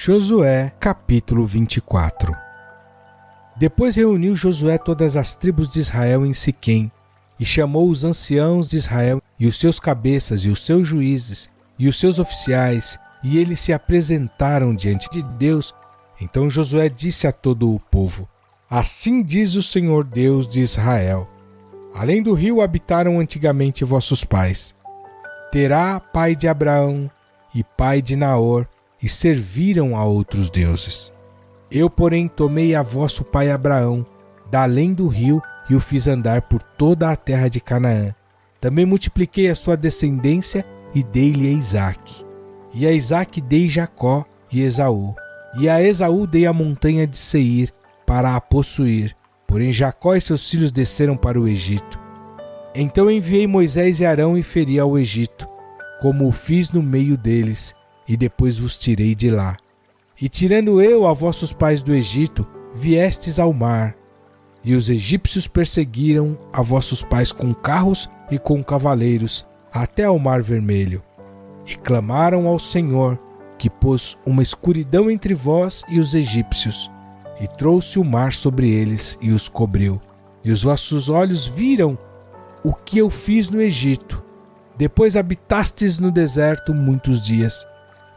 Josué, capítulo 24. Depois reuniu Josué todas as tribos de Israel em Siquém, e chamou os anciãos de Israel, e os seus cabeças, e os seus juízes, e os seus oficiais, e eles se apresentaram diante de Deus. Então Josué disse a todo o povo: Assim diz o Senhor Deus de Israel: Além do rio habitaram antigamente vossos pais. Terá, pai de Abraão, e pai de Naor, e serviram a outros deuses. Eu, porém, tomei a vosso pai Abraão, da além do rio, e o fiz andar por toda a terra de Canaã. Também multipliquei a sua descendência, e dei-lhe a Isaque. E a Isaque dei Jacó e Esaú. E a Esaú dei a montanha de Seir, para a possuir. Porém Jacó e seus filhos desceram para o Egito. Então enviei Moisés e Arão e feri ao Egito, como o fiz no meio deles, e depois vos tirei de lá. E tirando eu a vossos pais do Egito, viestes ao mar, e os egípcios perseguiram a vossos pais com carros e com cavaleiros, até ao mar vermelho. E clamaram ao Senhor, que pôs uma escuridão entre vós e os egípcios, e trouxe o mar sobre eles e os cobriu. E os vossos olhos viram o que eu fiz no Egito. Depois habitastes no deserto muitos dias.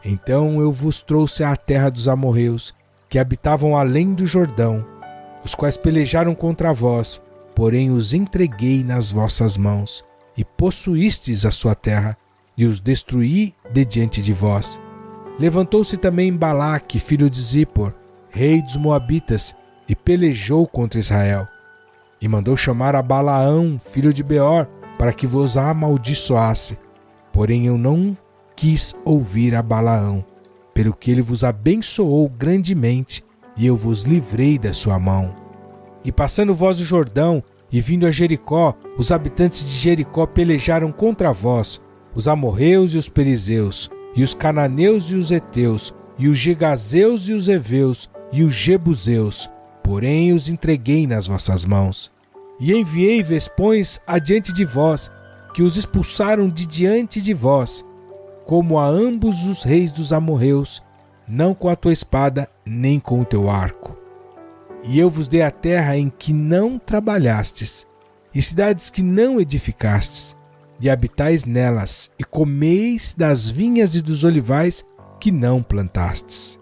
Então eu vos trouxe à terra dos amorreus, que habitavam além do Jordão, os quais pelejaram contra vós, porém os entreguei nas vossas mãos, e possuístes a sua terra, e os destruí de diante de vós. Levantou-se também Balaque, filho de Zippor, rei dos Moabitas, e pelejou contra Israel. E mandou chamar a Balaão, filho de Beor, para que vos amaldiçoasse. Porém eu não quis ouvir a Balaão, pelo que ele vos abençoou grandemente, e eu vos livrei da sua mão. E passando vós o Jordão, e vindo a Jericó, os habitantes de Jericó pelejaram contra vós, os amorreus e os perizeus, e os cananeus e os heteus, e os gigazeus e os heveus, e os jebuseus, porém os entreguei nas vossas mãos. E enviei vespões adiante de vós, que os expulsaram de diante de vós, como a ambos os reis dos amorreus, não com a tua espada, nem com o teu arco. E eu vos dei a terra em que não trabalhastes, e cidades que não edificastes, e habitais nelas, e comeis das vinhas e dos olivais que não plantastes.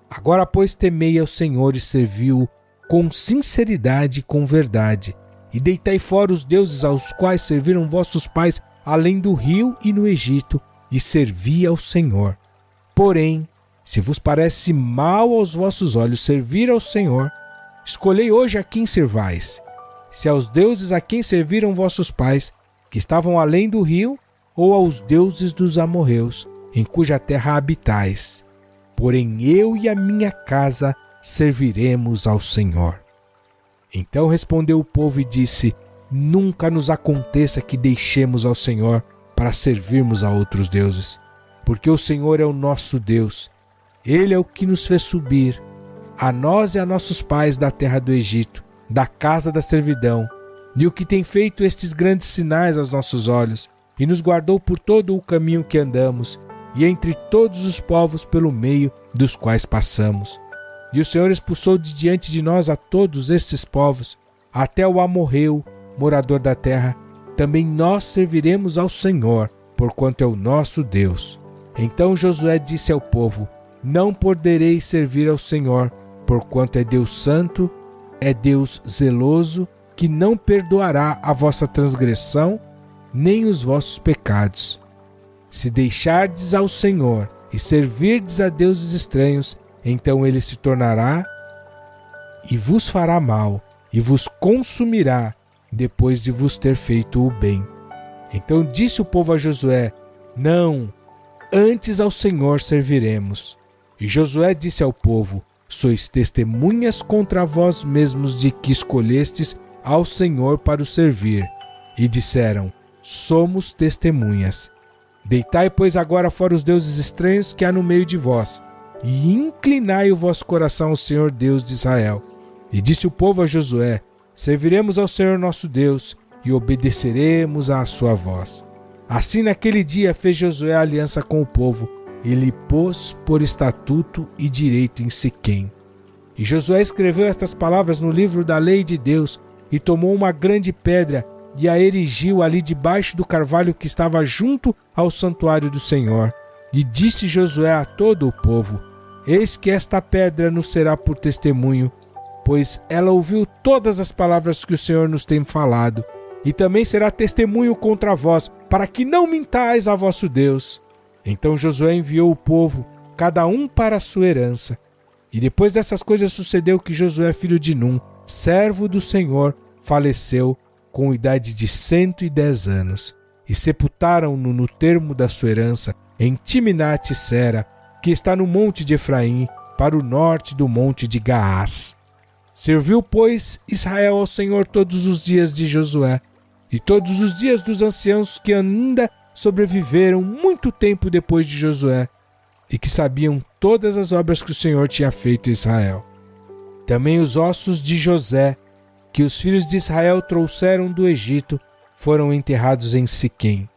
Agora, pois, temei ao Senhor e servi-o com sinceridade e com verdade, e deitai fora os deuses aos quais serviram vossos pais além do rio e no Egito, e servi ao Senhor. Porém, se vos parece mal aos vossos olhos servir ao Senhor, escolhei hoje a quem servais, se aos deuses a quem serviram vossos pais, que estavam além do rio, ou aos deuses dos amorreus, em cuja terra habitais. Porém eu e a minha casa serviremos ao Senhor. Então respondeu o povo e disse: Nunca nos aconteça que deixemos ao Senhor para servirmos a outros deuses, porque o Senhor é o nosso Deus. Ele é o que nos fez subir, a nós e a nossos pais, da terra do Egito, da casa da servidão, e o que tem feito estes grandes sinais aos nossos olhos, e nos guardou por todo o caminho que andamos, e entre todos os povos pelo meio dos quais passamos. E o Senhor expulsou de diante de nós a todos estes povos, até o amorreu, morador da terra. Também nós serviremos ao Senhor, porquanto é o nosso Deus. Então Josué disse ao povo: Não podereis servir ao Senhor, porquanto é Deus santo, é Deus zeloso, que não perdoará a vossa transgressão, nem os vossos pecados. Se deixardes ao Senhor e servirdes a deuses estranhos, então ele se tornará e vos fará mal, e vos consumirá, depois de vos ter feito o bem. Então disse o povo a Josué: Não, antes ao Senhor serviremos. E Josué disse ao povo: Sois testemunhas contra vós mesmos de que escolhestes ao Senhor para o servir. E disseram: Somos testemunhas. Deitai, pois, agora fora os deuses estranhos que há no meio de vós, e inclinai o vosso coração ao Senhor Deus de Israel. E disse o povo a Josué: Serviremos ao Senhor nosso Deus, e obedeceremos à sua voz. Assim naquele dia fez Josué aliança com o povo, e lhe pôs por estatuto e direito em Siquém. E Josué escreveu estas palavras no livro da lei de Deus, e tomou uma grande pedra e a erigiu ali debaixo do carvalho que estava junto ao santuário do Senhor. E disse Josué a todo o povo: eis que esta pedra nos será por testemunho, pois ela ouviu todas as palavras que o Senhor nos tem falado, e também será testemunho contra vós, para que não mintais a vosso Deus. Então Josué enviou o povo, cada um para a sua herança. E depois dessas coisas sucedeu que Josué, filho de Num, servo do Senhor, faleceu com idade de 110 anos, e sepultaram-no no termo da sua herança, em Timnat-Sera, que está no monte de Efraim, para o norte do monte de Gaás. Serviu, pois, Israel ao Senhor todos os dias de Josué, e todos os dias dos anciãos que ainda sobreviveram muito tempo depois de Josué, e que sabiam todas as obras que o Senhor tinha feito em Israel. Também os ossos de José, que os filhos de Israel trouxeram do Egito, foram enterrados em Siquém,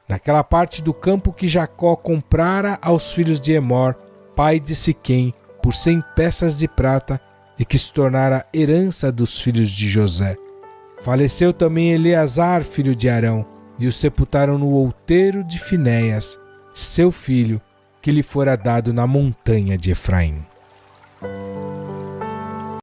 naquela parte do campo que Jacó comprara aos filhos de Emor, pai de Siquém, por 100 peças de prata, e que se tornara herança dos filhos de José. Faleceu também Eleazar, filho de Arão, e o sepultaram no outeiro de Finéias, seu filho, que lhe fora dado na montanha de Efraim.